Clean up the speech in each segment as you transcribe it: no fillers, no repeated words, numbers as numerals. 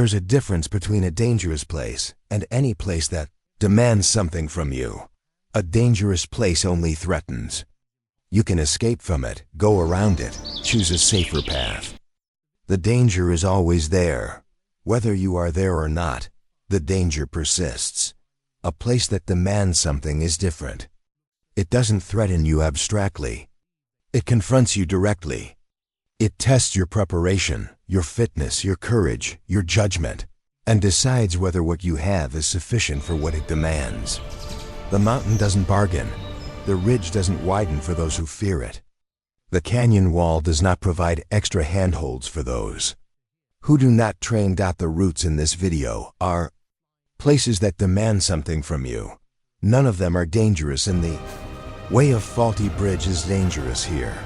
There's a difference between a dangerous place and any place that demands something from you. A dangerous place only threatens. You can escape from it, go around it, choose a safer path. The danger is always there. Whether you are there or not, the danger persists. A place that demands something is different. It doesn't threaten you abstractly. It confronts you directly. It tests your preparation, your fitness, your courage, your judgment, and decides whether what you have is sufficient for what it demands. The mountain doesn't bargain. The ridge doesn't widen for those who fear it. The canyon wall does not provide extra handholds for those who do not train. The routes in this video are places that demand something from you. None of them are dangerous in the way a faulty bridge is dangerous here.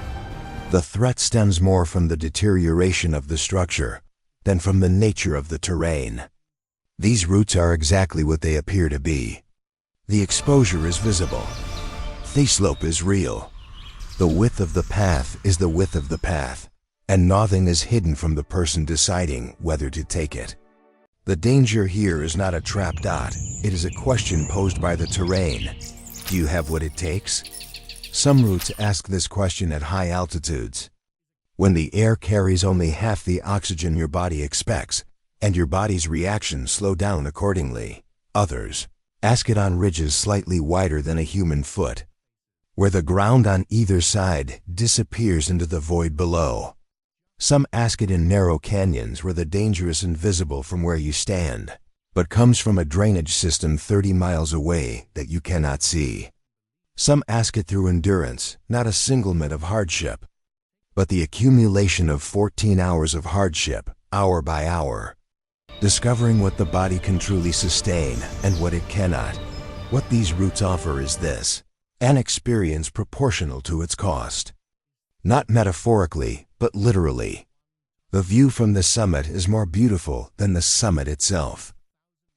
The threat stems more from the deterioration of the structure than from the nature of the terrain. These routes are exactly what they appear to be. The exposure is visible. The slope is real. The width of the path is the width of the path, and nothing is hidden from the person deciding whether to take it. The danger here is not a trap. It is a question posed by the terrain. Do you have what it takes? Some routes ask this question at high altitudes, when the air carries only half the oxygen your body expects, and your body's reactions slow down accordingly. Others ask it on ridges slightly wider than a human foot, where the ground on either side disappears into the void below. Some ask it in narrow canyons where the danger is invisible from where you stand, but comes from a drainage system 30 miles away that you cannot see. Some ask it through endurance, not a single minute of hardship, but the accumulation of 14 hours of hardship, hour by hour, discovering what the body can truly sustain and what it cannot. What these routes offer is this: an experience proportional to its cost. Not metaphorically, but literally. The view from the summit is more beautiful than the summit itself.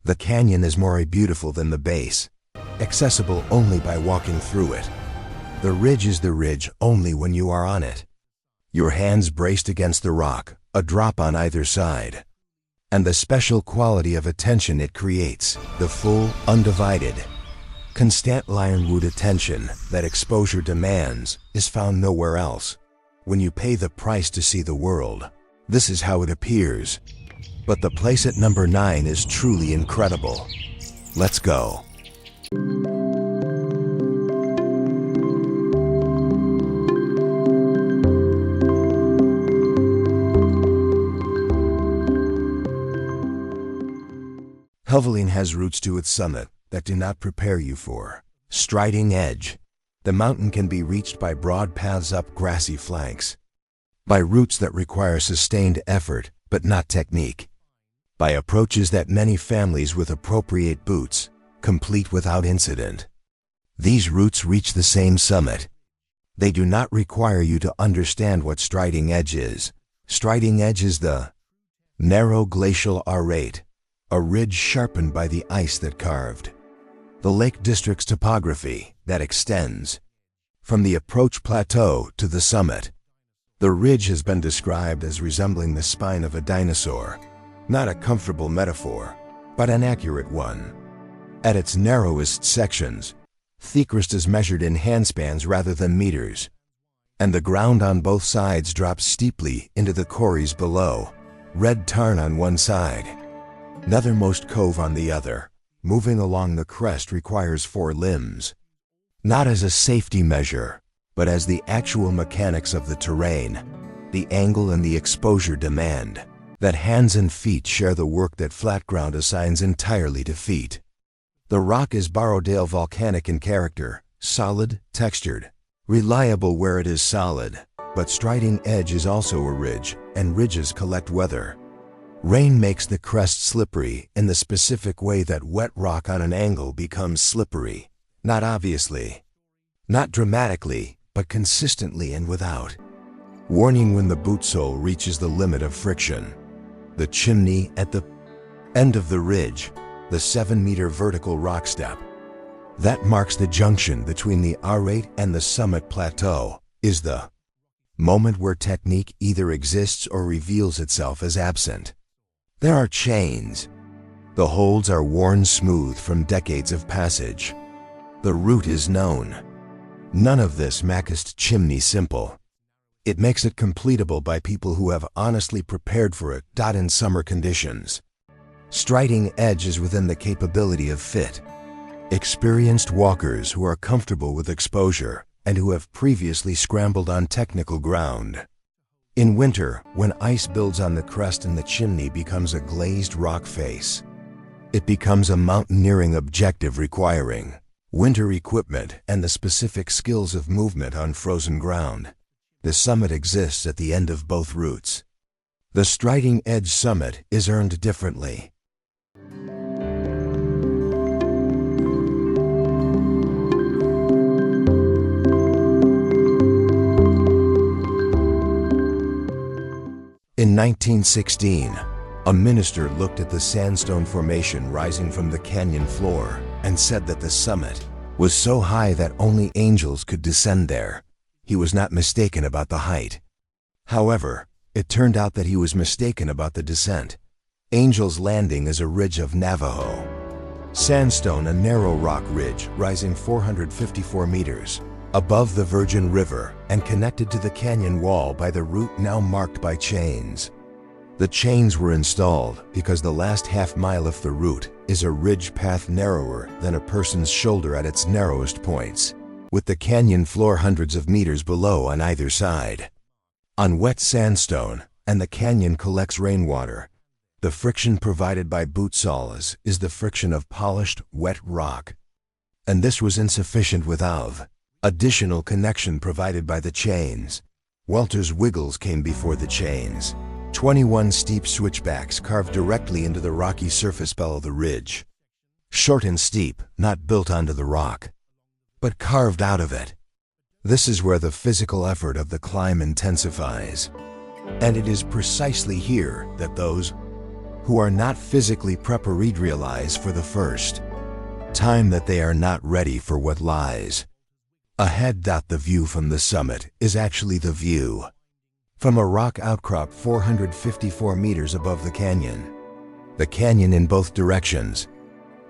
The canyon is more beautiful than the base, accessible only by walking through it. The ridge is the ridge only when you are on it. Your hands braced against the rock, a drop on either side. And the special quality of attention it creates, the full, undivided, constant lionwood attention that exposure demands, is found nowhere else. When you pay the price to see the world, this is how it appears. But the place at number 9 is truly incredible. Let's go. Helvellyn has routes to its summit that do not prepare you for striding edge. The mountain can be reached by broad paths up grassy flanks, by routes that require sustained effort but not technique, by approaches that many families with appropriate boots complete without incident. These routes reach the same summit. They do not require you to understand what striding edge is. Striding edge is the narrow glacial arete, a ridge sharpened by the ice that carved the Lake District's topography that extends from the approach plateau to the summit. The ridge has been described as resembling the spine of a dinosaur, not a comfortable metaphor, but an accurate one. At its narrowest sections, the crest is measured in handspans rather than meters, and the ground on both sides drops steeply into the corries below, red tarn on one side, Nethermost Cove on the other. Moving along the crest requires 4 limbs, not as a safety measure, but as the actual mechanics of the terrain, the angle and the exposure demand that hands and feet share the work that flat ground assigns entirely to feet. The rock is Borrowdale volcanic in character, solid, textured, reliable where it is solid, but striding edge is also a ridge, and ridges collect weather. Rain makes the crest slippery in the specific way that wet rock on an angle becomes slippery, not obviously, not dramatically, but consistently and without warning when the boot sole reaches the limit of friction. The chimney at the end of the ridge, the 7-meter vertical rock step that marks the junction between the arete and the summit plateau, is the moment where technique either exists or reveals itself as absent. There are chains. The holds are worn smooth from decades of passage. The route is known. None of this makest chimney simple. It makes it completable by people who have honestly prepared for it. In summer conditions. Striding edge is within the capability of fit. Experienced walkers who are comfortable with exposure and who have previously scrambled on technical ground. In winter, when ice builds on the crest and the chimney becomes a glazed rock face, it becomes a mountaineering objective requiring winter equipment and the specific skills of movement on frozen ground. The summit exists at the end of both routes. The striding edge summit is earned differently. In 1916, a minister looked at the sandstone formation rising from the canyon floor and said that the summit was so high that only angels could descend there. He was not mistaken about the height. However, it turned out that he was mistaken about the descent. Angel's Landing is a ridge of Navajo sandstone, a narrow rock ridge rising 454 meters above the Virgin River and connected to the canyon wall by the route now marked by chains. The chains were installed because the last half mile of the route is a ridge path narrower than a person's shoulder at its narrowest points, with the canyon floor hundreds of meters below on either side. On wet sandstone, and the canyon collects rainwater, the friction provided by boot soles is the friction of polished, wet rock. And this was insufficient without additional connection provided by the chains. Welter's Wiggles came before the chains. 21 steep switchbacks carved directly into the rocky surface below the ridge. Short and steep, not built onto the rock, but carved out of it. This is where the physical effort of the climb intensifies. And it is precisely here that those who are not physically prepared realize for the first time that they are not ready for what lies ahead. The view from the summit is actually the view from a rock outcrop 454 meters above the canyon. The canyon in both directions.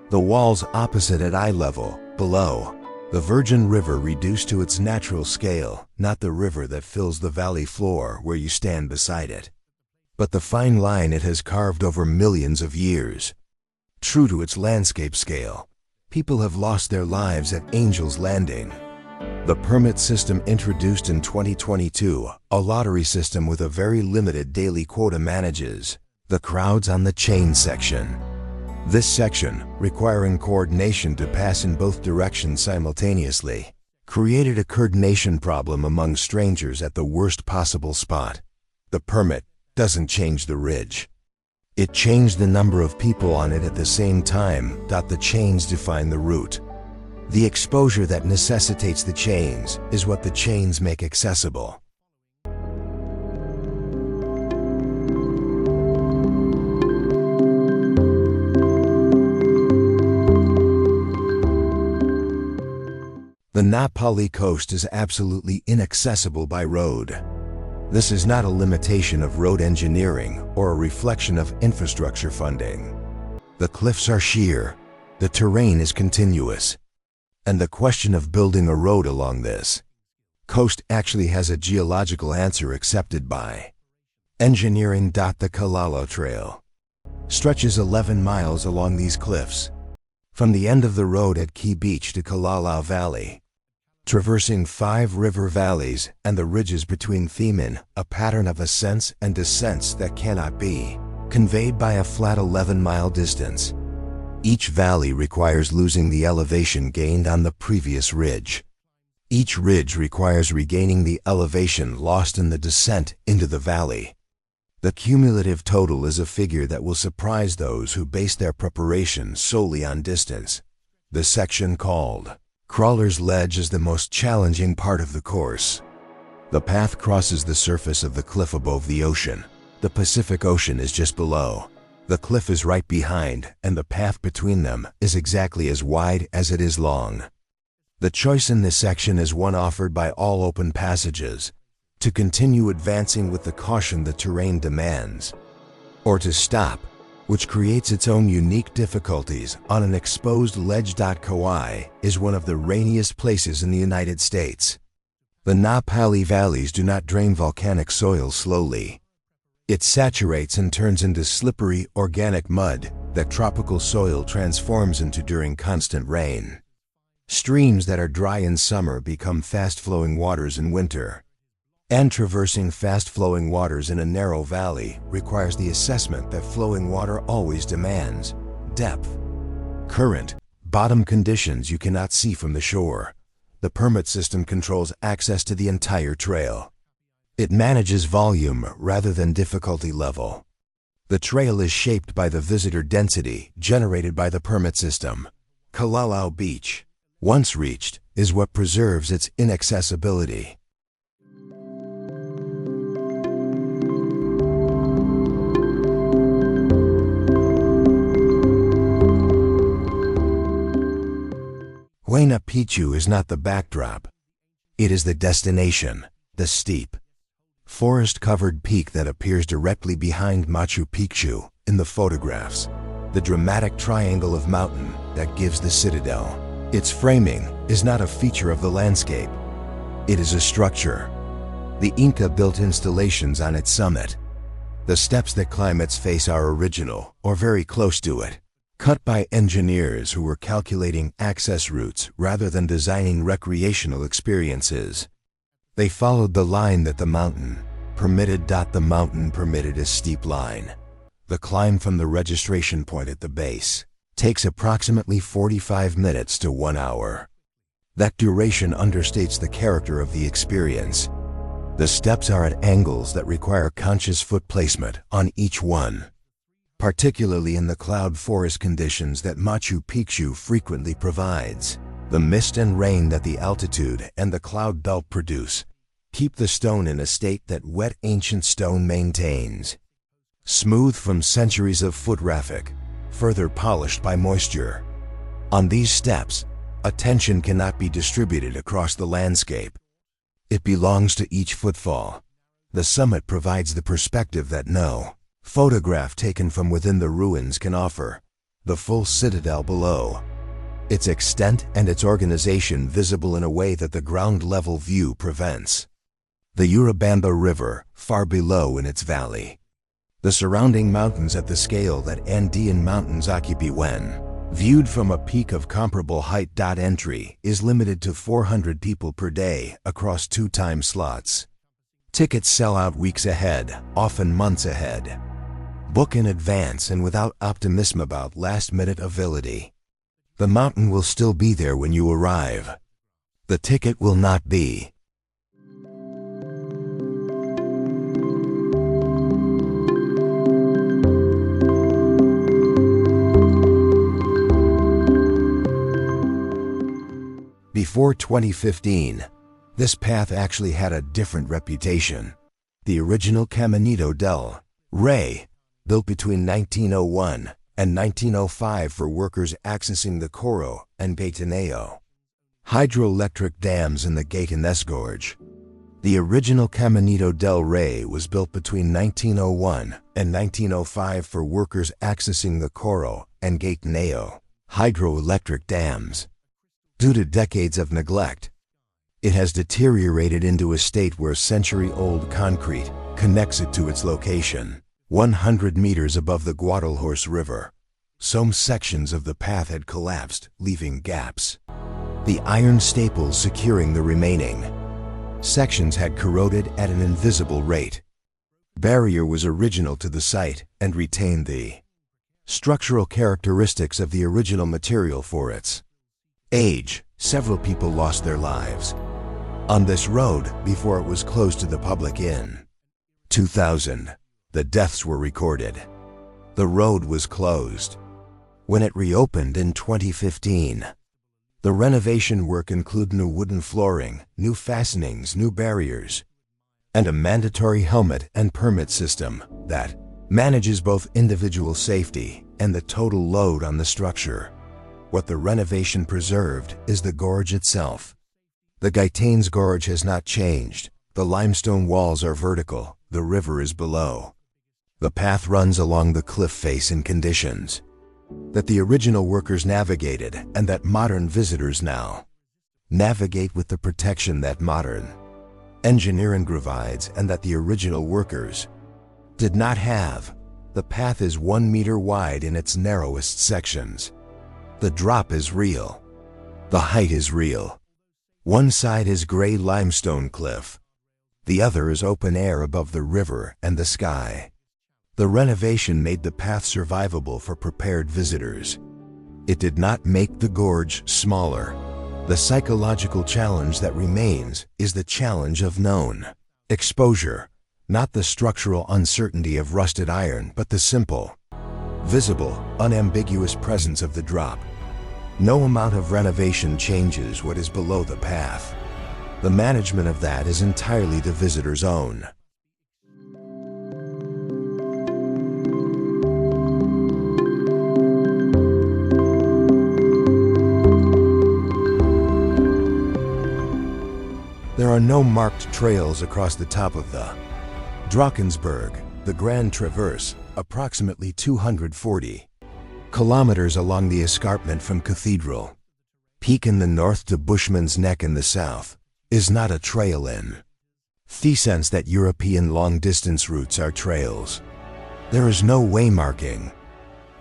The walls opposite at eye level, below. The Virgin River reduced to its natural scale, not the river that fills the valley floor where you stand beside it, but the fine line it has carved over millions of years. True to its landscape scale, people have lost their lives at Angel's Landing. The permit system introduced in 2022, a lottery system with a very limited daily quota, manages the crowds on the chain section. This section, requiring coordination to pass in both directions simultaneously, created a coordination problem among strangers at the worst possible spot. The permit doesn't change the ridge. It changed the number of people on it at the same time. The chains define the route. The exposure that necessitates the chains is what the chains make accessible. The Na Pali coast is absolutely inaccessible by road. This is not a limitation of road engineering or a reflection of infrastructure funding. The cliffs are sheer, the terrain is continuous, and the question of building a road along this coast actually has a geological answer accepted by engineering. The Kalalo Trail stretches 11 miles along these cliffs, from the end of the road at Key Beach to Kalalau Valley, traversing 5 river valleys and the ridges between Themin, a pattern of ascents and descents that cannot be conveyed by a flat 11-mile distance. Each valley requires losing the elevation gained on the previous ridge. Each ridge requires regaining the elevation lost in the descent into the valley. The cumulative total is a figure that will surprise those who base their preparation solely on distance. The section called Crawler's Ledge is the most challenging part of the course. The path crosses the surface of the cliff above the ocean. The Pacific Ocean is just below. The cliff is right behind, and the path between them is exactly as wide as it is long. The choice in this section is one offered by all open passages: to continue advancing with the caution the terrain demands, or to stop which creates its own unique difficulties on an exposed ledge. Kauai is one of the rainiest places in the United States. The Na Pali valleys do not drain volcanic soil slowly. It saturates and turns into slippery, organic mud that tropical soil transforms into during constant rain. Streams that are dry in summer become fast-flowing waters in winter. And traversing fast-flowing waters in a narrow valley requires the assessment that flowing water always demands: depth, current, bottom conditions you cannot see from the shore. The permit system controls access to the entire trail. It manages volume rather than difficulty level. The trail is shaped by the visitor density generated by the permit system. Kalalau Beach, once reached, is what preserves its inaccessibility. Huayna Picchu is not the backdrop. It is the destination, the steep, forest-covered peak that appears directly behind Machu Picchu in the photographs, the dramatic triangle of mountain that gives the citadel. Its framing is not a feature of the landscape. It is a structure. The Inca built installations on its summit. The steps that climb its face are original or very close to it, cut by engineers who were calculating access routes rather than designing recreational experiences. They followed the line that the mountain permitted. The mountain permitted a steep line. The climb from the registration point at the base takes approximately 45 minutes to 1 hour. That duration understates the character of the experience. The steps are at angles that require conscious foot placement on each one, particularly in the cloud forest conditions that Machu Picchu frequently provides. The mist and rain that the altitude and the cloud belt produce keep the stone in a state that wet ancient stone maintains. Smooth from centuries of foot traffic, further polished by moisture. On these steps, attention cannot be distributed across the landscape. It belongs to each footfall. The summit provides the perspective that no photograph taken from within the ruins can offer. The full citadel below, its extent and its organization visible in a way that the ground-level view prevents. The Urubamba River, far below in its valley. The surrounding mountains at the scale that Andean mountains occupy when viewed from a peak of comparable height. Entry is limited to 400 people per day across 2 time slots. Tickets sell out weeks ahead, often months ahead. Book in advance and without optimism about last-minute availability. The mountain will still be there when you arrive. The ticket will not be. Before 2015, this path actually had a different reputation. The original Caminito del Rey, built between 1901 and 1905 for workers accessing the Coro and Gatineo hydroelectric dams in the Gatinés Gorge. The original Caminito del Rey was built between 1901 and 1905 for workers accessing the Coro and Gatineo hydroelectric dams. Due to decades of neglect, it has deteriorated into a state where century-old concrete connects it to its location, 100 meters above the Guadalhorce River. Some sections of the path had collapsed, leaving gaps. The iron staples securing the remaining sections had corroded at an invisible rate. Barrier was original to the site and retained the structural characteristics of the original material for its age. Several people lost their lives on this road before it was closed to the public in 2000. The deaths were recorded. The road was closed. When it reopened in 2015, the renovation work included new wooden flooring, new fastenings, new barriers, and a mandatory helmet and permit system that manages both individual safety and the total load on the structure. What the renovation preserved is the gorge itself. The Gaitanes Gorge has not changed. The limestone walls are vertical, the river is below. The path runs along the cliff face in conditions that the original workers navigated and that modern visitors now navigate with the protection that modern engineering provides and that the original workers did not have. The path is 1 meter wide in its narrowest sections. The drop is real. The height is real. One side is gray limestone cliff. The other is open air above the river and the sky. The renovation made the path survivable for prepared visitors. It did not make the gorge smaller. The psychological challenge that remains is the challenge of known exposure, not the structural uncertainty of rusted iron, but the simple, visible, unambiguous presence of the drop. No amount of renovation changes what is below the path. The management of that is entirely the visitor's own. There are no marked trails across the top of the Drakensberg, the Grand Traverse, approximately 240 kilometers along the escarpment from Cathedral Peak in the north to Bushman's Neck in the south, is not a trail in the sense that European long-distance routes are trails. There is no waymarking.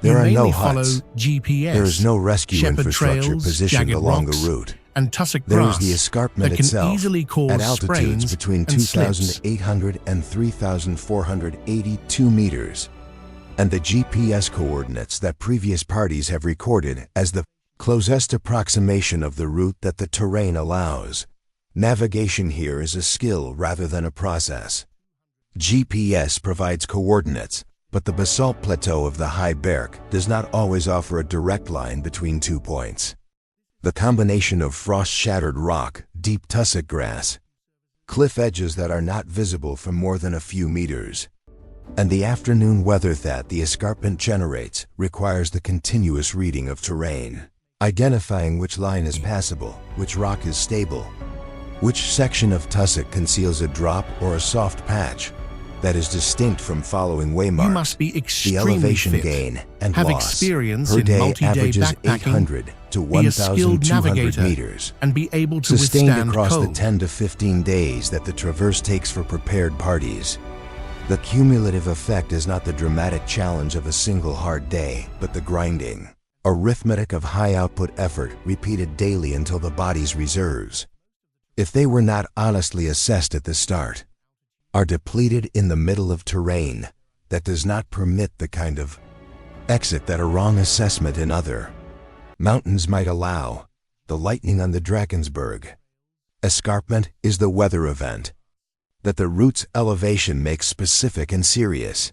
There are no huts. GPS, there is no rescue shepherd infrastructure trails, positioned jagged along rocks, the route. and tussock There grass is the escarpment that can itself easily cause at altitudes sprains between and slips. 2,800 and 3,482 meters, and the GPS coordinates that previous parties have recorded as the closest approximation of the route that the terrain allows. Navigation here is a skill rather than a process. GPS provides coordinates, but the basalt plateau of the High Berg does not always offer a direct line between 2 points. The combination of frost-shattered rock, deep tussock grass, cliff edges that are not visible from more than a few meters, and the afternoon weather that the escarpment generates requires the continuous reading of terrain, identifying which line is passable, which rock is stable, which section of tussock conceals a drop or a soft patch that is distinct from following waymarks. You must be The extremely elevation fit, gain and have loss experience per in day multi-day averages backpacking, 800 to be a skilled 1,200 navigator, meters, and be able to sustained withstand across cold. the 10 to 15 days that the traverse takes for prepared parties. The cumulative effect is not the dramatic challenge of a single hard day, but the grinding arithmetic of high-output effort repeated daily until the body's reserves, if they were not honestly assessed at the start, are depleted in the middle of terrain that does not permit the kind of exit that a wrong assessment in other mountains might allow. The lightning on the Drakensberg escarpment is the weather event that the route's elevation makes specific and serious.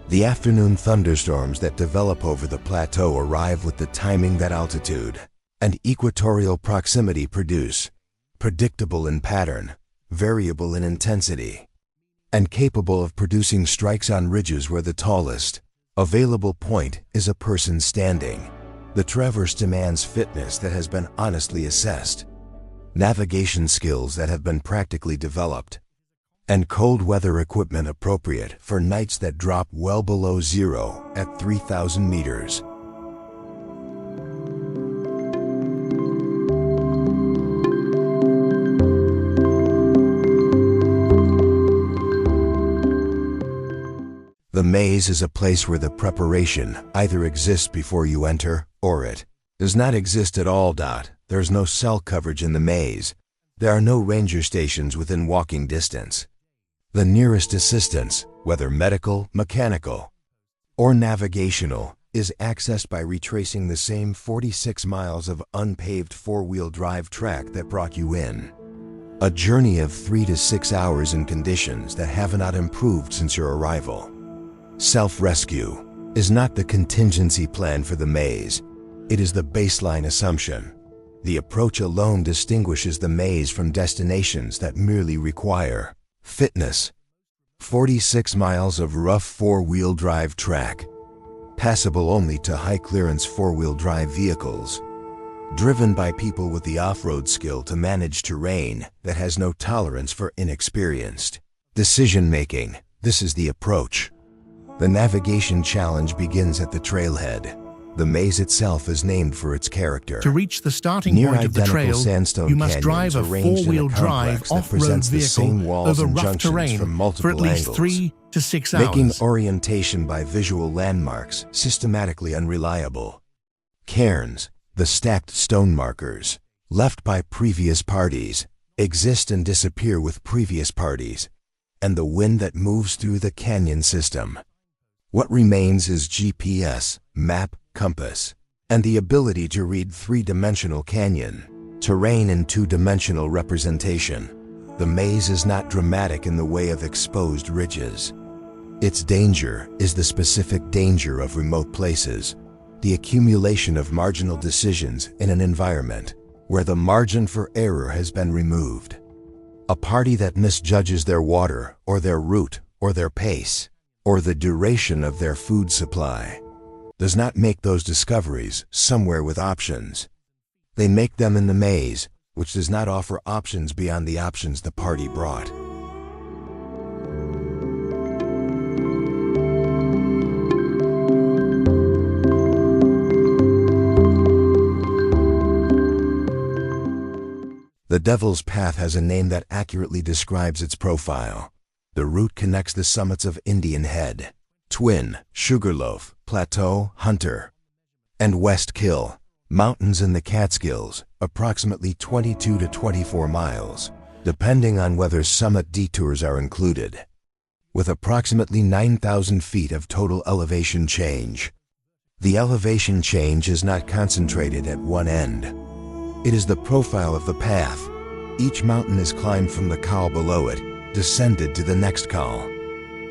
The afternoon thunderstorms that develop over the plateau arrive with the timing that altitude and equatorial proximity produce, predictable in pattern, variable in intensity, and capable of producing strikes on ridges where the tallest available point is a person standing. The traverse demands fitness that has been honestly assessed, navigation skills that have been practically developed, and cold weather equipment appropriate for nights that drop well below zero at 3,000 meters. The maze is a place where the preparation either exists before you enter, or it does not exist at all. There's no cell coverage in the maze. There are no ranger stations within walking distance. The nearest assistance, whether medical, mechanical, or navigational, is accessed by retracing the same 46 miles of unpaved four-wheel drive track that brought you in. A journey of 3 to 6 hours in conditions that have not improved since your arrival. Self-rescue is not the contingency plan for the maze. It is the baseline assumption. The approach alone distinguishes the maze from destinations that merely require fitness. 46 miles of rough four-wheel drive track, passable only to high-clearance four-wheel drive vehicles, driven by people with the off-road skill to manage terrain that has no tolerance for inexperienced decision-making. This is the approach. The navigation challenge begins at the trailhead. The maze itself is named for its character. To reach the starting Near point of the identical trail, sandstone you must canyons drive a arranged in a four-wheel drive complex that off-road presents the same vehicle walls over and rough junctions terrain from multiple for at least angles, 3 to 6 making hours. orientation by visual landmarks systematically unreliable. Cairns, the stacked stone markers, left by previous parties, exist and disappear with previous parties, and the wind that moves through the canyon system. What remains is GPS, map, compass, and the ability to read three-dimensional canyon terrain in two-dimensional representation. The maze is not dramatic in the way of exposed ridges. Its danger is the specific danger of remote places, the accumulation of marginal decisions in an environment where the margin for error has been removed. A party that misjudges their water, or their route, or their pace, or the duration of their food supply does not make those discoveries somewhere with options. They make them in the maze, which does not offer options beyond the options the party brought. The Devil's Path has a name that accurately describes its profile. The route connects the summits of Indian Head, Twin, Sugarloaf, Plateau, Hunter, and West Kill, mountains in the Catskills, approximately 22 to 24 miles, depending on whether summit detours are included, with approximately 9,000 feet of total elevation change. The elevation change is not concentrated at one end. It is the profile of the path. Each mountain is climbed from the col below it, descended to the next col,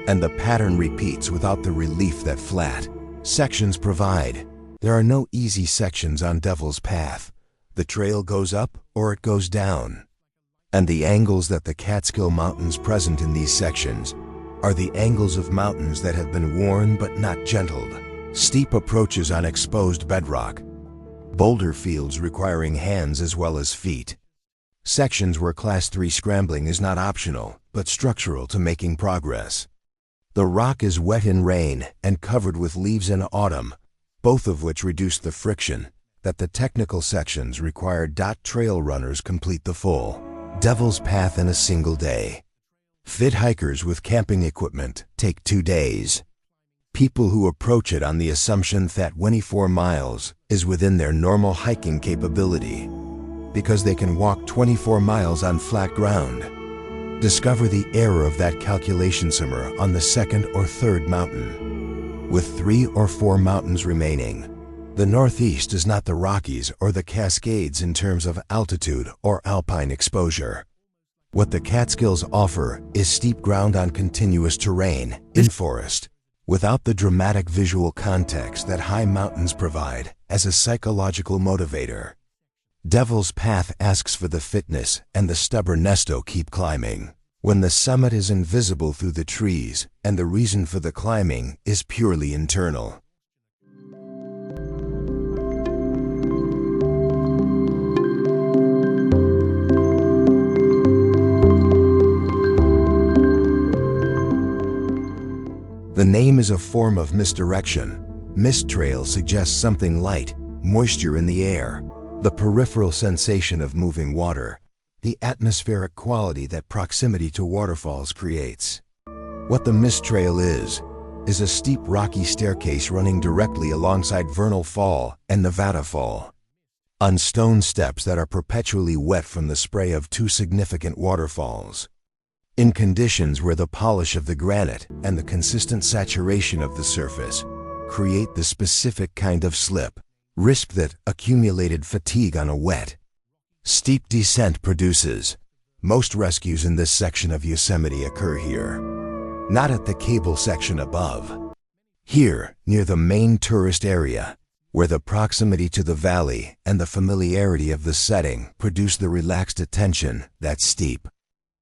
and the pattern repeats without the relief that flat sections provide. There are no easy sections on Devil's Path. The trail goes up or it goes down. And the angles that the Catskill Mountains present in these sections are the angles of mountains that have been worn but not gentled. Steep approaches on exposed bedrock. Boulder fields requiring hands as well as feet. Sections where Class 3 scrambling is not optional, but structural to making progress. The rock is wet in rain and covered with leaves in autumn, both of which reduce the friction that the technical sections require. Trail runners complete the full Devil's Path in a single day. Fit hikers with camping equipment take 2 days. People who approach it on the assumption that 24 miles is within their normal hiking capability, because they can walk 24 miles on flat ground, discover the error of that calculation somewhere on the second or third mountain. With 3 or 4 mountains remaining, the Northeast is not the Rockies or the Cascades in terms of altitude or alpine exposure. What the Catskills offer is steep ground on continuous terrain in forest, without the dramatic visual context that high mountains provide as a psychological motivator. Devil's Path asks for the fitness and the stubbornness to keep climbing, when the summit is invisible through the trees and the reason for the climbing is purely internal. The name is a form of misdirection. Mist trail suggests something light, moisture in the air, the peripheral sensation of moving water, the atmospheric quality that proximity to waterfalls creates. What the mist trail is a steep rocky staircase running directly alongside Vernal Fall and Nevada Fall, on stone steps that are perpetually wet from the spray of 2 significant waterfalls. In conditions where the polish of the granite and the consistent saturation of the surface create the specific kind of slip, risk that accumulated fatigue on a wet, steep descent produces. Most rescues in this section of Yosemite occur here, not at the cable section above. Here, near the main tourist area, where the proximity to the valley and the familiarity of the setting produce the relaxed attention that's steep.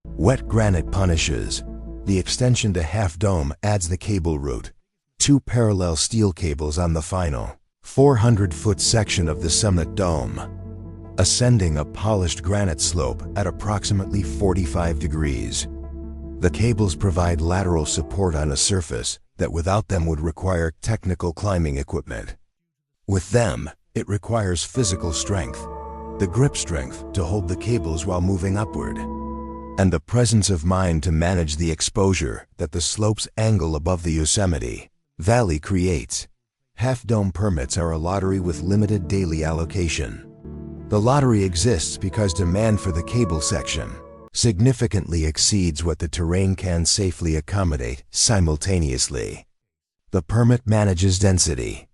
Wet granite punishes. The extension to Half Dome adds the cable route. 2 parallel steel cables on the final 400-foot section of the summit dome, ascending a polished granite slope at approximately 45 degrees. The cables provide lateral support on a surface that without them would require technical climbing equipment. With them, it requires physical strength, the grip strength to hold the cables while moving upward, and the presence of mind to manage the exposure that the slope's angle above the Yosemite Valley creates. Half-dome permits are a lottery with limited daily allocation. The lottery exists because demand for the cable section significantly exceeds what the terrain can safely accommodate simultaneously. The permit manages density.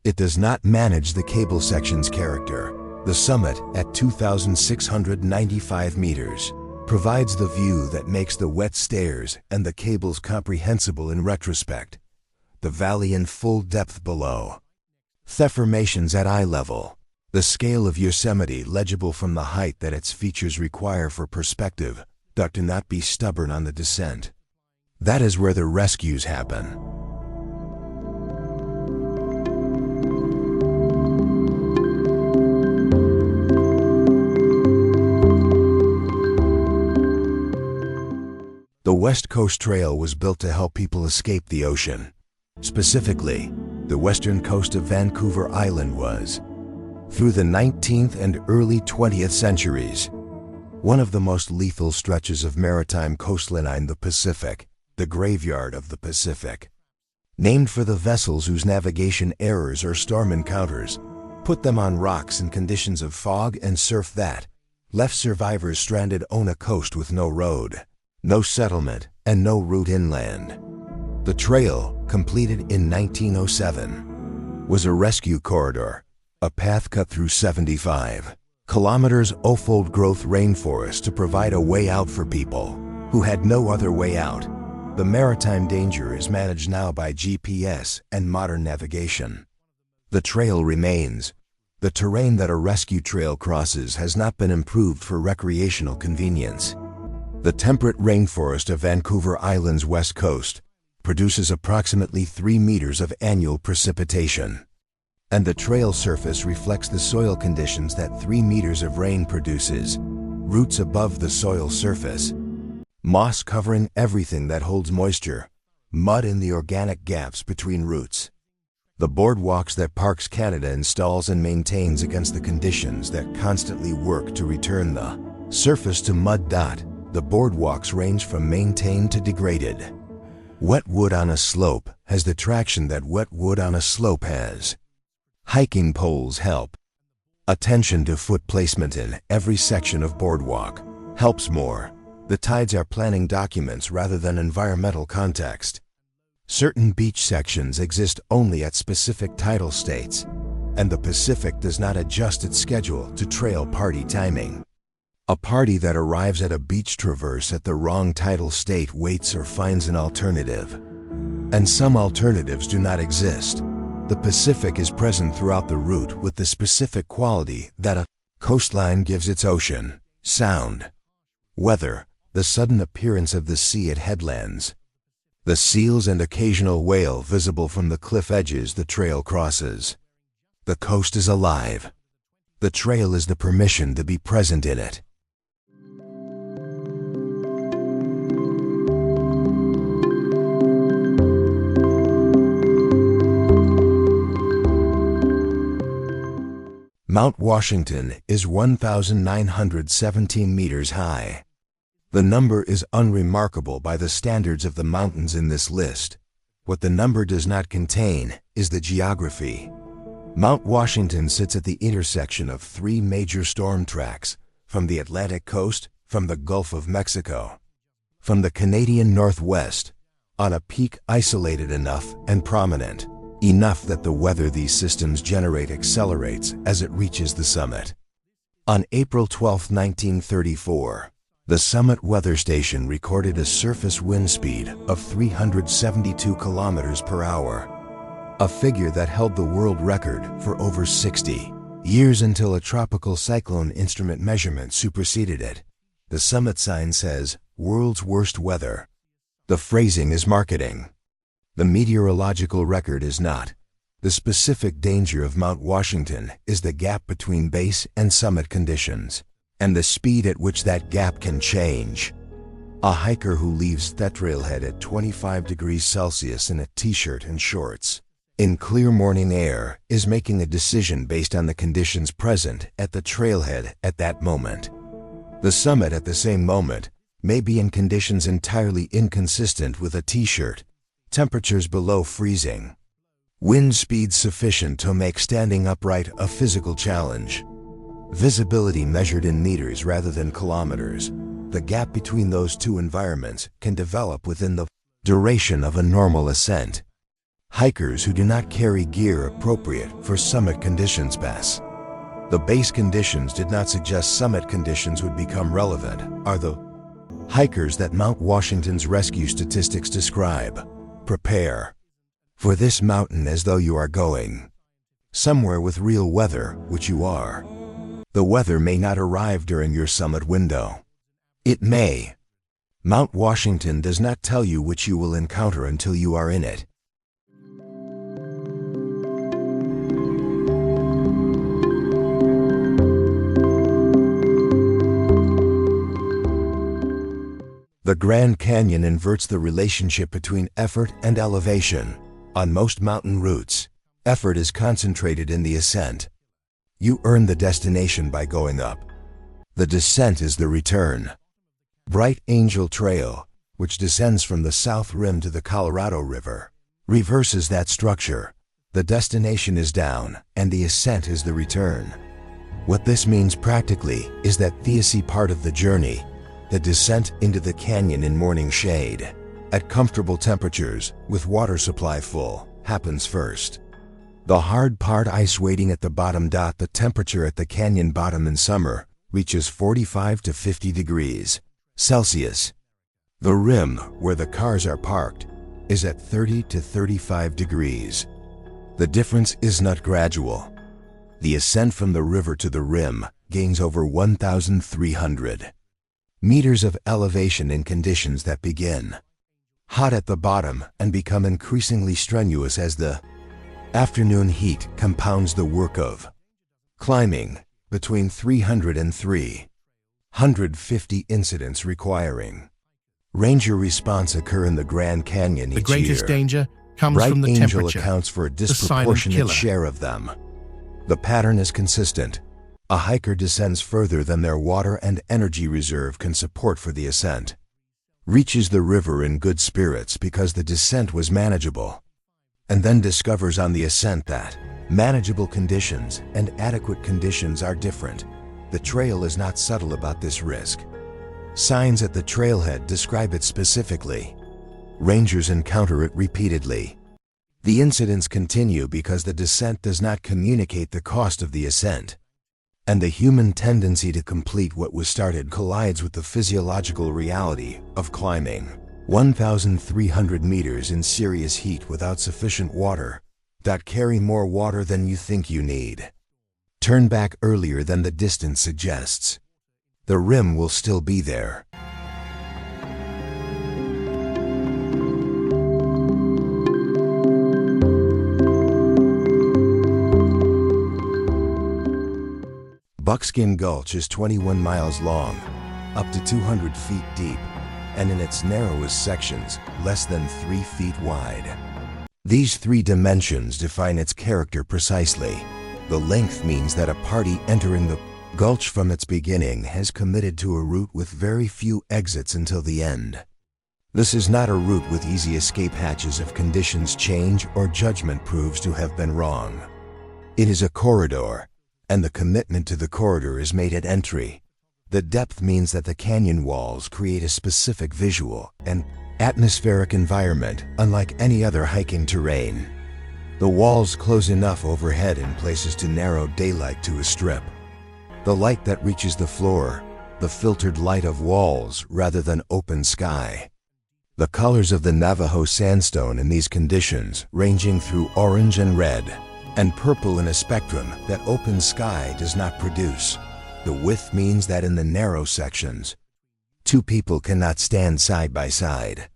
It does not manage the cable section's character. The summit, at 2,695 meters, provides the view that makes the wet stairs and the cables comprehensible in retrospect. The valley in full depth below. The formations at eye level. The scale of Yosemite legible from the height that its features require for perspective, but do not be stubborn on the descent. That is where the rescues happen. The West Coast Trail was built to help people escape the ocean. Specifically, the western coast of Vancouver Island was, through the 19th and early 20th centuries, one of the most lethal stretches of maritime coastline in the Pacific, the Graveyard of the Pacific. Named for the vessels whose navigation errors or storm encounters put them on rocks in conditions of fog and surf that left survivors stranded on a coast with no road, no settlement, and no route inland. The trail, completed in 1907, was a rescue corridor, a path cut through 75 kilometers of old-growth rainforest to provide a way out for people who had no other way out. The maritime danger is managed now by GPS and modern navigation. The trail remains. The terrain that a rescue trail crosses has not been improved for recreational convenience. The temperate rainforest of Vancouver Island's west coast produces approximately 3 meters of annual precipitation, and the trail surface reflects the soil conditions that 3 meters of rain produces. Roots above the soil surface, moss covering everything that holds moisture, mud in the organic gaps between roots. The boardwalks that Parks Canada installs and maintains against the conditions that constantly work to return the surface to mud. The boardwalks range from maintained to degraded. Wet wood on a slope has the traction that wet wood on a slope has. Hiking poles help. Attention to foot placement in every section of boardwalk helps more. The tides are planning documents rather than environmental context. Certain beach sections exist only at specific tidal states, and the Pacific does not adjust its schedule to trail party timing. A party that arrives at a beach traverse at the wrong tidal state waits or finds an alternative. And some alternatives do not exist. The Pacific is present throughout the route with the specific quality that a coastline gives its ocean: sound, weather, the sudden appearance of the sea at headlands, the seals and occasional whale visible from the cliff edges the trail crosses. The coast is alive. The trail is the permission to be present in it. Mount Washington is 1,917 meters high. The number is unremarkable by the standards of the mountains in this list. What the number does not contain is the geography. Mount Washington sits at the intersection of 3 major storm tracks, from the Atlantic coast, from the Gulf of Mexico, from the Canadian Northwest, on a peak isolated enough and prominent enough that the weather these systems generate accelerates as it reaches the summit. On April 12, 1934, the Summit Weather Station recorded a surface wind speed of 372 kilometers per hour, a figure that held the world record for over 60 years until a tropical cyclone instrument measurement superseded it. The summit sign says, "World's worst weather." The phrasing is marketing. The meteorological record is not. The specific danger of Mount Washington is the gap between base and summit conditions, and the speed at which that gap can change. A hiker who leaves the trailhead at 25 degrees Celsius in a t-shirt and shorts, in clear morning air, is making a decision based on the conditions present at the trailhead at that moment. The summit at the same moment may be in conditions entirely inconsistent with a t-shirt, temperatures below freezing, wind speeds sufficient to make standing upright a physical challenge, visibility measured in meters rather than kilometers. The gap between those two environments can develop within the duration of a normal ascent. Hikers who do not carry gear appropriate for summit conditions pass. The base conditions did not suggest summit conditions would become relevant, are the hikers that Mount Washington's rescue statistics describe. Prepare for this mountain as though you are going somewhere with real weather, which you are. The weather may not arrive during your summit window. It may. Mount Washington does not tell you which you will encounter until you are in it. The Grand Canyon inverts the relationship between effort and elevation. On most mountain routes, effort is concentrated in the ascent. You earn the destination by going up. The descent is the return. Bright Angel Trail, which descends from the south rim to the Colorado River, reverses that structure. The destination is down, and the ascent is the return. What this means practically is that the ascent part of the journey, the descent into the canyon in morning shade, at comfortable temperatures, with water supply full, happens first. The hard part, ice waiting at the bottom. The temperature at the canyon bottom in summer reaches 45 to 50 degrees Celsius. The rim, where the cars are parked, is at 30 to 35 degrees. The difference is not gradual. The ascent from the river to the rim gains over 1,300 meters of elevation in conditions that begin hot at the bottom and become increasingly strenuous as the afternoon heat compounds the work of climbing. Between 300 and 350 incidents requiring ranger response occur in the Grand Canyon each year. The greatest danger comes Bright from the Angel temperature, accounts for a the silent disproportionate killer. share of them. The pattern is consistent. A hiker descends further than their water and energy reserve can support for the ascent, reaches the river in good spirits because the descent was manageable, and then discovers on the ascent that manageable conditions and adequate conditions are different. The trail is not subtle about this risk. Signs at the trailhead describe it specifically. Rangers encounter it repeatedly. The incidents continue because the descent does not communicate the cost of the ascent, and the human tendency to complete what was started collides with the physiological reality of climbing 1,300 meters in serious heat without sufficient water. Carry more water than you think you need. Turn back earlier than the distance suggests. The rim will still be there. Buckskin Gulch is 21 miles long, up to 200 feet deep, and in its narrowest sections, less than 3 feet wide. These three dimensions define its character precisely. The length means that a party entering the gulch from its beginning has committed to a route with very few exits until the end. This is not a route with easy escape hatches if conditions change or judgment proves to have been wrong. It is a corridor, and the commitment to the corridor is made at entry. The depth means that the canyon walls create a specific visual and atmospheric environment unlike any other hiking terrain. The walls close enough overhead in places to narrow daylight to a strip. The light that reaches the floor, the filtered light of walls rather than open sky. The colors of the Navajo sandstone in these conditions ranging through orange and red, and purple in a spectrum that open sky does not produce. The width means that in the narrow sections, two people cannot stand side by side.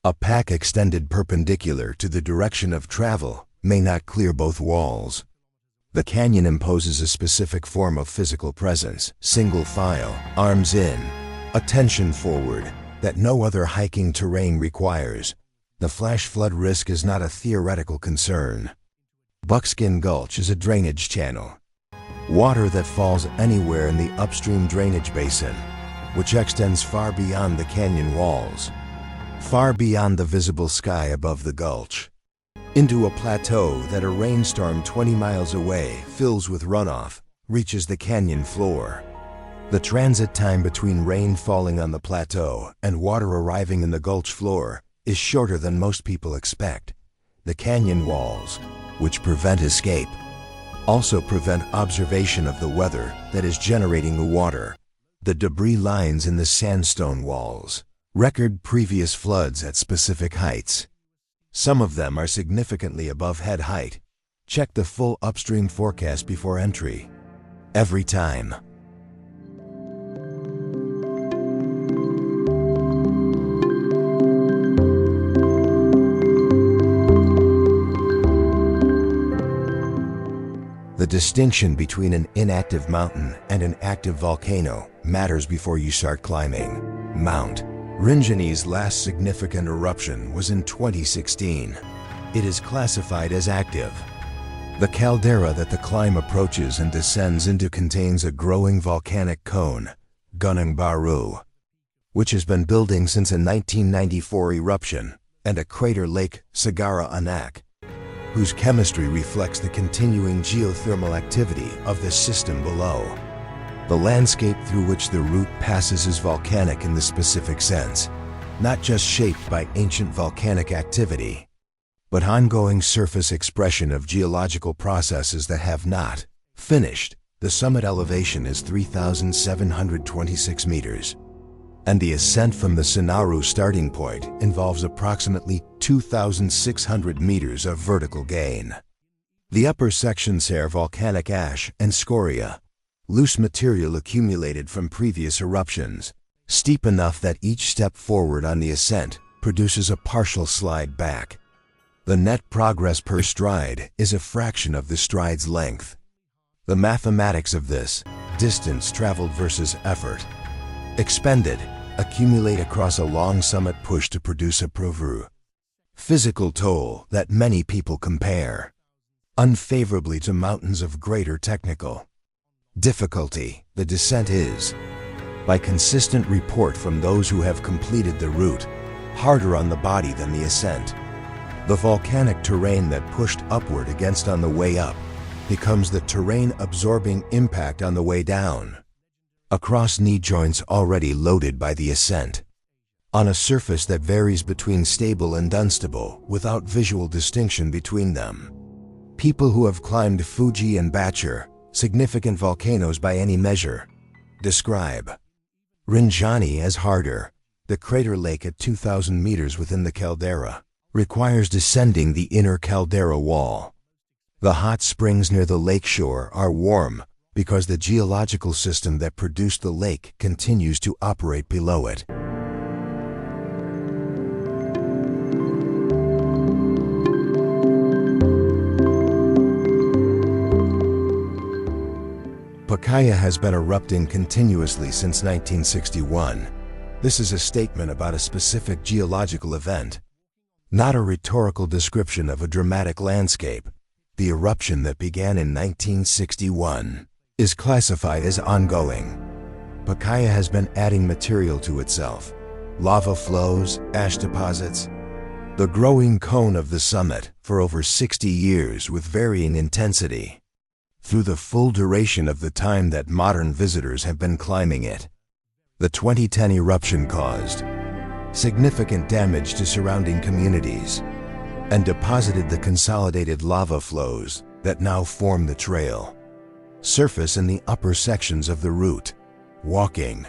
A pack extended perpendicular to the direction of travel may not clear both walls. The canyon imposes a specific form of physical presence, single file, arms in, attention forward, that no other hiking terrain requires. The flash flood risk is not a theoretical concern. Buckskin Gulch is a drainage channel. Water that falls anywhere in the upstream drainage basin, which extends far beyond the canyon walls, far beyond the visible sky above the gulch, into a plateau that a rainstorm 20 miles away fills with runoff, reaches the canyon floor. The transit time between rain falling on the plateau and water arriving in the gulch floor is shorter than most people expect. The canyon walls, which prevent escape, also prevent observation of the weather that is generating the water. The debris lines in the sandstone walls record previous floods at specific heights. Some of them are significantly above head height. Check the full upstream forecast before entry. Every time. The distinction between an inactive mountain and an active volcano matters before you start climbing. Mount Rinjani's last significant eruption was in 2016. It is classified as active. The caldera that the climb approaches and descends into contains a growing volcanic cone, Gunung Baru, which has been building since a 1994 eruption, and a crater lake, Sagara Anak, whose chemistry reflects the continuing geothermal activity of the system below. The landscape through which the route passes is volcanic in the specific sense, not just shaped by ancient volcanic activity, but ongoing surface expression of geological processes that have not finished. The summit elevation is 3,726 meters, and the ascent from the Senaru starting point involves approximately 2,600 meters of vertical gain. The upper sections share volcanic ash and scoria, loose material accumulated from previous eruptions, steep enough that each step forward on the ascent produces a partial slide back. The net progress per stride is a fraction of the stride's length. The mathematics of this, distance traveled versus effort expended, accumulate across a long summit push to produce a physical toll that many people compare unfavorably to mountains of greater technical difficulty. The descent is, by consistent report from those who have completed the route, harder on the body than the ascent. The volcanic terrain that pushed upward against on the way up becomes the terrain-absorbing impact on the way down, across knee joints already loaded by the ascent, on a surface that varies between stable and unstable without visual distinction between them. People who have climbed Fuji and Bachur, significant volcanoes by any measure, describe Rinjani as harder. The crater lake at 2,000 meters within the caldera requires descending the inner caldera wall. The hot springs near the lake shore are warm because the geological system that produced the lake continues to operate below it. Pacaya has been erupting continuously since 1961. This is a statement about a specific geological event, not a rhetorical description of a dramatic landscape. The eruption that began in 1961 is classified as ongoing. Pacaya has been adding material to itself: lava flows, ash deposits, the growing cone of the summit for over 60 years with varying intensity, through the full duration of the time that modern visitors have been climbing it. The 2010 eruption caused significant damage to surrounding communities and deposited the consolidated lava flows that now form the trail. Surface in the upper sections of the route. Walking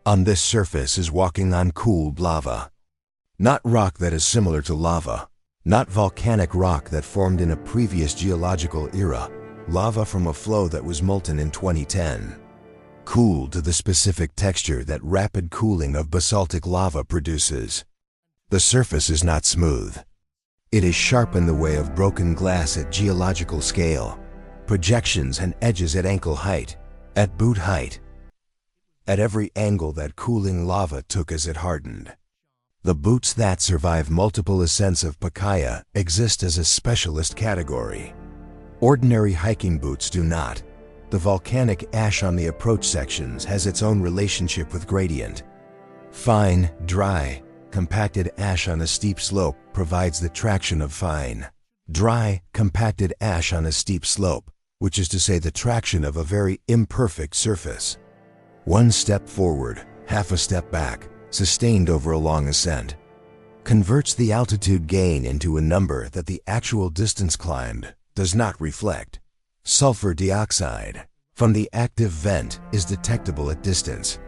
on this surface is walking on cooled lava. Not rock that is similar to lava. Not volcanic rock that formed in a previous geological era. Lava from a flow that was molten in 2010. Cooled to the specific texture that rapid cooling of basaltic lava produces. The surface is not smooth. It is sharp in the way of broken glass at geological scale, projections and edges at ankle height, at boot height, at every angle that cooling lava took as it hardened. The boots that survive multiple ascents of Pacaya exist as a specialist category. Ordinary hiking boots do not. The volcanic ash on the approach sections has its own relationship with gradient. Fine, dry, compacted ash on a steep slope provides the traction of fine, dry, compacted ash on a steep slope, which is to say the traction of a very imperfect surface. One step forward, half a step back, sustained over a long ascent, converts the altitude gain into a number that the actual distance climbed does not reflect. Sulfur dioxide from the active vent is detectable at distance.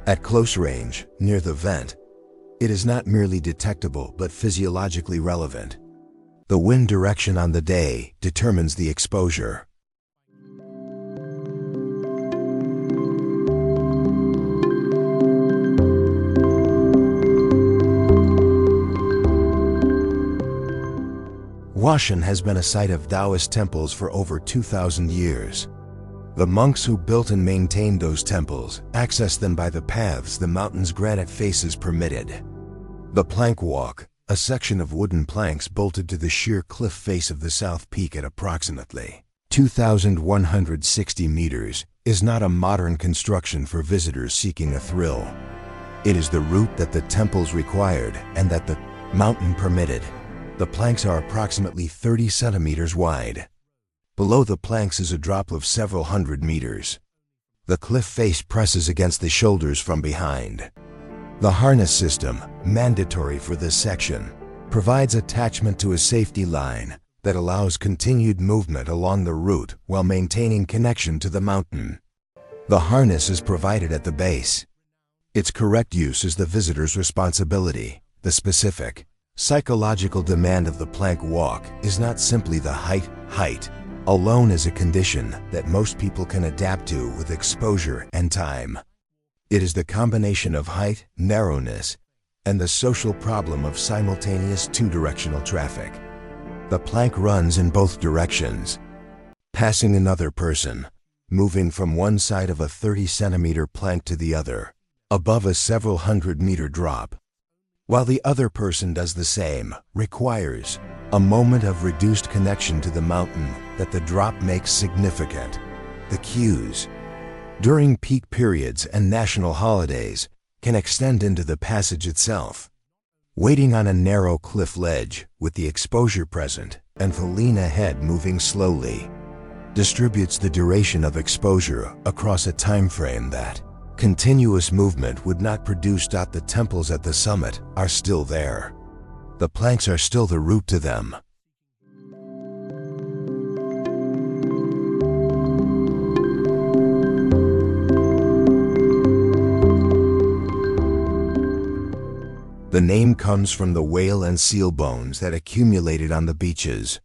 At close range, near the vent, it is not merely detectable but physiologically relevant. The wind direction on the day determines the exposure. Huashan has been a site of Taoist temples for over 2,000 years. The monks who built and maintained those temples accessed them by the paths the mountain's granite faces permitted. The plank walk, a section of wooden planks bolted to the sheer cliff face of the south peak at approximately 2,160 meters, is not a modern construction for visitors seeking a thrill. It is the route that the temples required and that the mountain permitted. The planks are approximately 30 centimeters wide. Below the planks is a drop of several hundred meters. The cliff face presses against the shoulders from behind. The harness system, mandatory for this section, provides attachment to a safety line that allows continued movement along the route while maintaining connection to the mountain. The harness is provided at the base. Its correct use is the visitor's responsibility. The specific, psychological demand of the plank walk is not simply the height alone is a condition that most people can adapt to with exposure and time. It is the combination of height, narrowness, and the social problem of simultaneous two-directional traffic. The plank runs in both directions. Passing another person, moving from one side of a 30-centimeter plank to the other, above a several hundred-meter drop, while the other person does the same, requires a moment of reduced connection to the mountain that the drop makes significant. The queues, during peak periods and national holidays, can extend into the passage itself. Waiting on a narrow cliff ledge with the exposure present and the lean ahead moving slowly distributes the duration of exposure across a time frame that continuous movement would not produce. The temples at the summit are still there. The planks are still the route to them. The name comes from the whale and seal bones that accumulated on the beaches,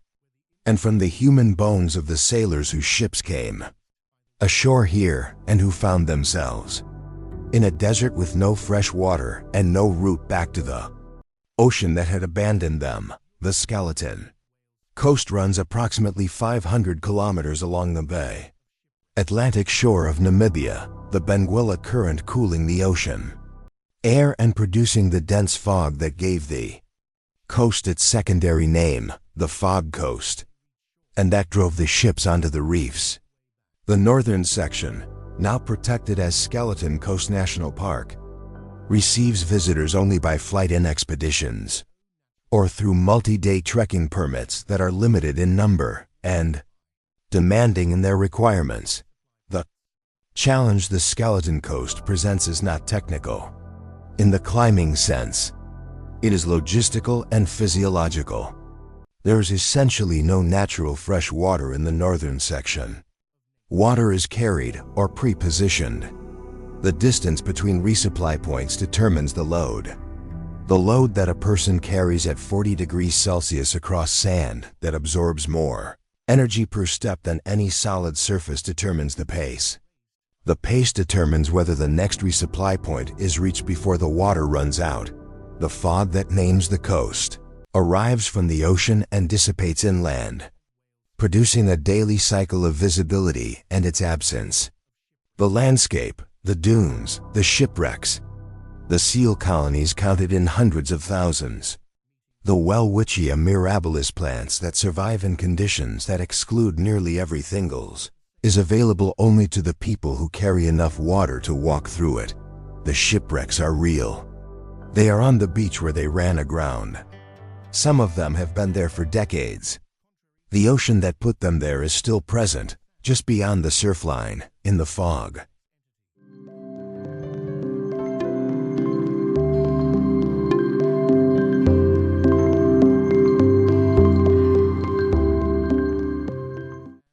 and from the human bones of the sailors whose ships came ashore here and who found themselves in a desert with no fresh water and no route back to the ocean that had abandoned them. The skeleton coast runs approximately 500 kilometers along the bay Atlantic shore of Namibia, the Benguela Current cooling the ocean air and producing the dense fog that gave the coast its secondary name, the Fog Coast, and that drove the ships onto the reefs. The northern section, now protected as Skeleton Coast National Park, receives visitors only by flight-in expeditions or through multi-day trekking permits that are limited in number and demanding in their requirements. The challenge the Skeleton Coast presents is not technical in the climbing sense. It is logistical and physiological. There is essentially no natural fresh water in the northern section. Water is carried or pre-positioned. The distance between resupply points determines the load. The load that a person carries at 40 degrees Celsius across sand that absorbs more energy per step than any solid surface determines the pace. The pace determines whether the next resupply point is reached before the water runs out. The fog that names the coast arrives from the ocean and dissipates inland, producing a daily cycle of visibility and its absence. The landscape, The dunes, the shipwrecks, the seal colonies counted in hundreds of thousands. The Welwitschia mirabilis plants that survive in conditions that exclude nearly everything else is available only to the people who carry enough water to walk through it. The shipwrecks are real. They are on the beach where they ran aground. Some of them have been there for decades. The ocean that put them there is still present, just beyond the surf line, in the fog.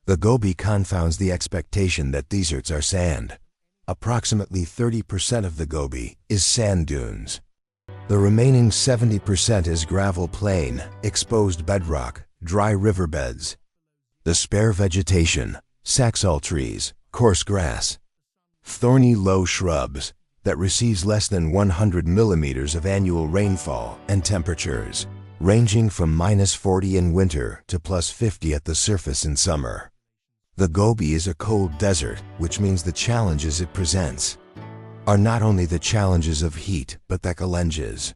The Gobi confounds the expectation that deserts are sand. Approximately 30% of the Gobi is sand dunes. The remaining 70% is gravel plain, exposed bedrock, dry riverbeds. The spare vegetation, saxaul trees, coarse grass, thorny low shrubs that receives less than 100 millimeters of annual rainfall and temperatures, ranging from -40 in winter to +50 at the surface in summer. The Gobi is a cold desert, which means the challenges it presents are not only the challenges of heat, but the challenges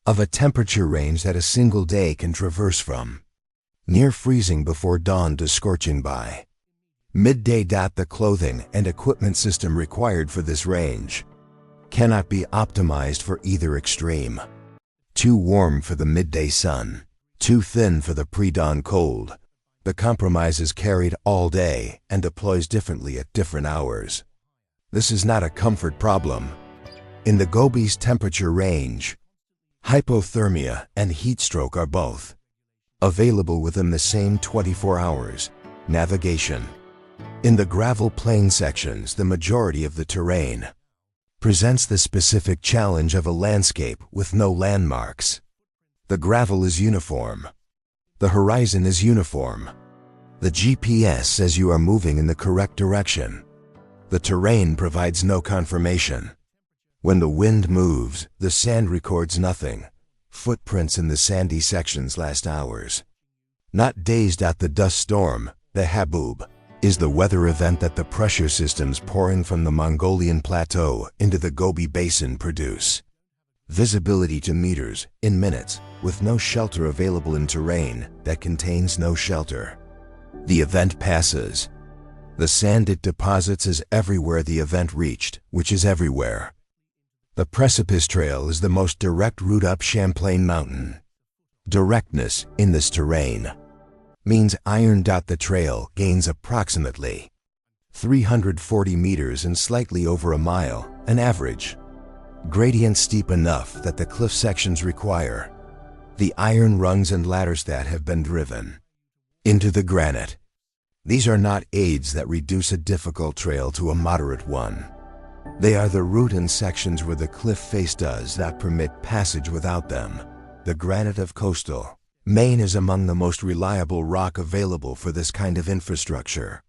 of a temperature range that a single day can traverse from near freezing before dawn to scorching by midday. The clothing and equipment system required for this range cannot be optimized for either extreme. Too warm for the midday sun, too thin for the pre-dawn cold. The compromise is carried all day and deploys differently at different hours. This is not a comfort problem. In the Gobi's temperature range, hypothermia and heat stroke are both available within the same 24 hours. Navigation. In the gravel plain sections, the majority of the terrain presents the specific challenge of a landscape with no landmarks. The gravel is uniform. The horizon is uniform. The GPS says you are moving in the correct direction. The terrain provides no confirmation. When the wind moves, the sand records nothing. Footprints in the sandy sections last hours, not days. The dust storm, the Haboob, is the weather event that the pressure systems pouring from the Mongolian plateau into the Gobi Basin produce. Visibility to meters, in minutes, with no shelter available in terrain that contains no shelter. The event passes. The sand it deposits is everywhere the event reached, which is everywhere. The precipice trail is the most direct route up Champlain Mountain. Directness in this terrain means iron. The trail gains approximately 340 meters and slightly over a mile, an average. Gradient steep enough that the cliff sections require the iron rungs and ladders that have been driven into the granite. These are not aids that reduce a difficult trail to a moderate one. They are the route and sections where the cliff face does not permit passage without them. The granite of coastal Maine is among the most reliable rock available for this kind of infrastructure.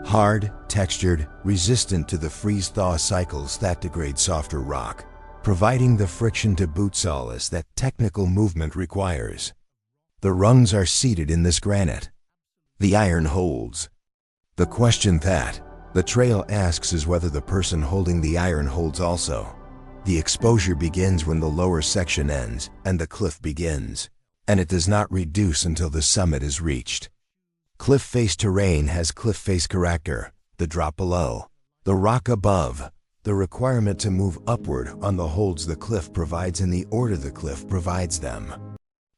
Hard, textured, resistant to the freeze-thaw cycles that degrade softer rock, providing the friction to boot solace that technical movement requires. The rungs are seated in this granite. The iron holds. The question that the trail asks is whether the person holding the iron holds also. The exposure begins when the lower section ends and the cliff begins, and it does not reduce until the summit is reached. Cliff face terrain has cliff face character, the drop below, the rock above, the requirement to move upward on the holds the cliff provides in the order the cliff provides them.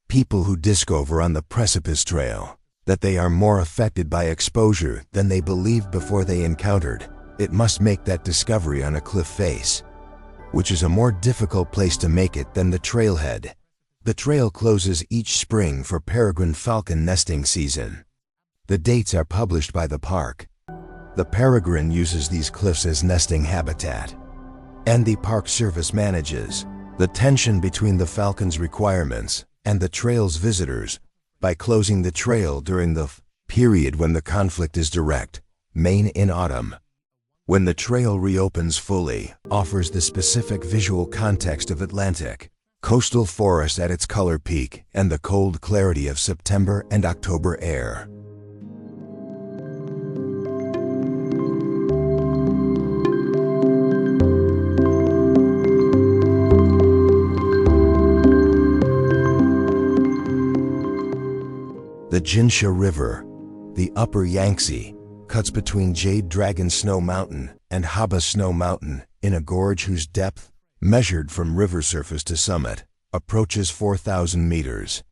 People who discover on the precipice trail that they are more affected by exposure than they believed before they encountered it must make that discovery on a cliff face, which is a more difficult place to make it than the trailhead. The trail closes each spring for peregrine falcon nesting season. The dates are published by the park. The peregrine uses these cliffs as nesting habitat, and the Park Service manages the tension between the falcon's requirements and the trail's visitors by closing the trail during the period when the conflict is direct, Maine in autumn. When the trail reopens fully, offers the specific visual context of Atlantic coastal forest at its color peak and the cold clarity of September and October air. The Jinsha River, the Upper Yangtze, cuts between Jade Dragon Snow Mountain and Haba Snow Mountain in a gorge whose depth, measured from river surface to summit, approaches 4,000 meters.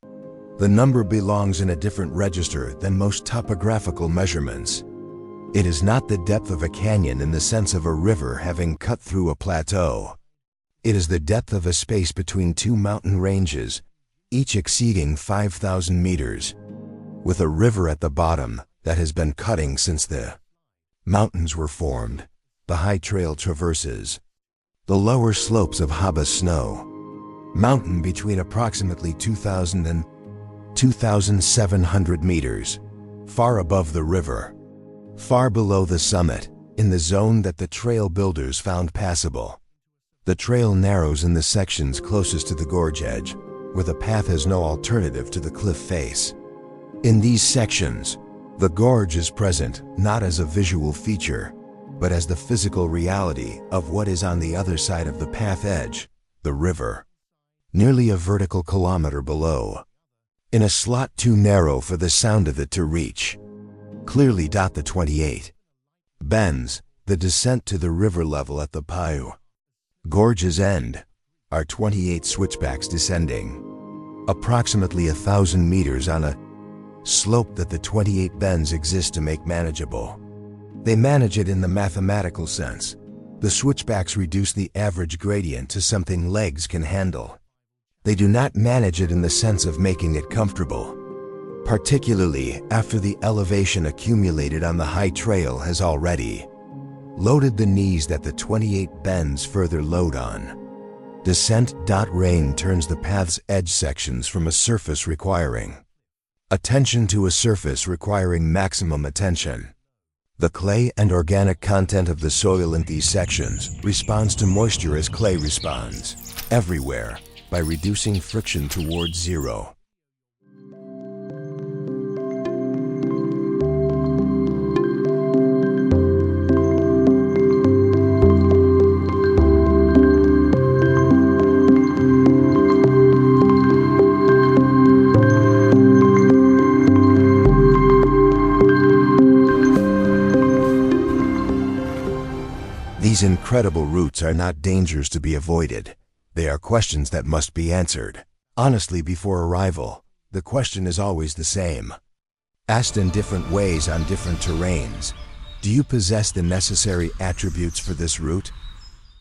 The number belongs in a different register than most topographical measurements. It is not the depth of a canyon in the sense of a river having cut through a plateau. It is the depth of a space between two mountain ranges, each exceeding 5,000 meters, with a river at the bottom that has been cutting since the mountains were formed. The high trail traverses the lower slopes of Haba Snow Mountain between approximately 2,000 and 2,700 meters, far above the river. Far below the summit, in the zone that the trail builders found passable. The trail narrows in the sections closest to the gorge edge, where the path has no alternative to the cliff face. In these sections, the gorge is present not as a visual feature, but as the physical reality of what is on the other side of the path edge, the river. Nearly a vertical kilometer below, in a slot too narrow for the sound of it to reach. Clearly the 28 bends, the descent to the river level at the Paiu Gorge's end, are 28 switchbacks descending approximately 1,000 meters on a slope that the 28 bends exist to make manageable. They manage it in the mathematical sense. The switchbacks reduce the average gradient to something legs can handle. They do not manage it in the sense of making it comfortable, particularly after the elevation accumulated on the high trail has already loaded the knees that the 28 bends further load on. Descent. Rain turns the path's edge sections from a surface requiring attention to a surface requiring maximum attention. The clay and organic content of the soil in these sections responds to moisture as clay responds everywhere by reducing friction towards zero. These incredible routes are not dangers to be avoided. They are questions that must be answered. Honestly, before arrival, the question is always the same. Asked in different ways on different terrains, do you possess the necessary attributes for this route?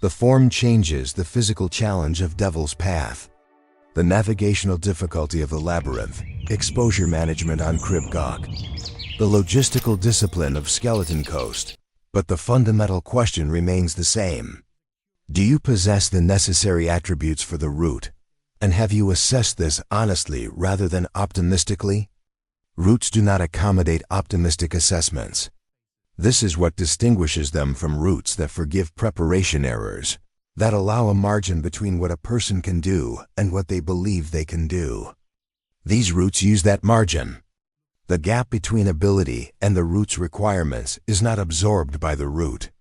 The form changes the physical challenge of Devil's Path, the navigational difficulty of the labyrinth, exposure management on Crib Gawk, the logistical discipline of Skeleton Coast. But the fundamental question remains the same. Do you possess the necessary attributes for the route? And have you assessed this honestly rather than optimistically? Routes do not accommodate optimistic assessments. This is what distinguishes them from routes that forgive preparation errors, that allow a margin between what a person can do and what they believe they can do. These routes use that margin. The gap between ability and the route's requirements is not absorbed by the route.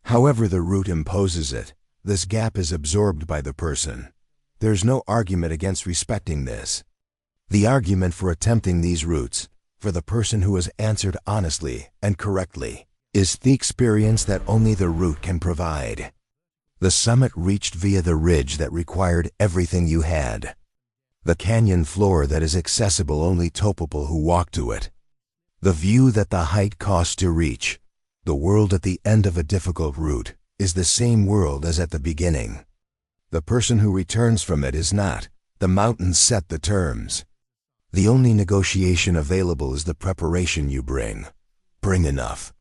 However the route imposes it, this gap is absorbed by the person. There's no argument against respecting this. The argument for attempting these routes, for the person who has answered honestly and correctly, is the experience that only the route can provide. The summit reached via the ridge that required everything you had. The canyon floor that is accessible only to people who walk to it. The view that the height costs to reach. The world at the end of a difficult route is the same world as at the beginning. The person who returns from it is not. The mountains set the terms. The only negotiation available is the preparation you bring. Bring enough.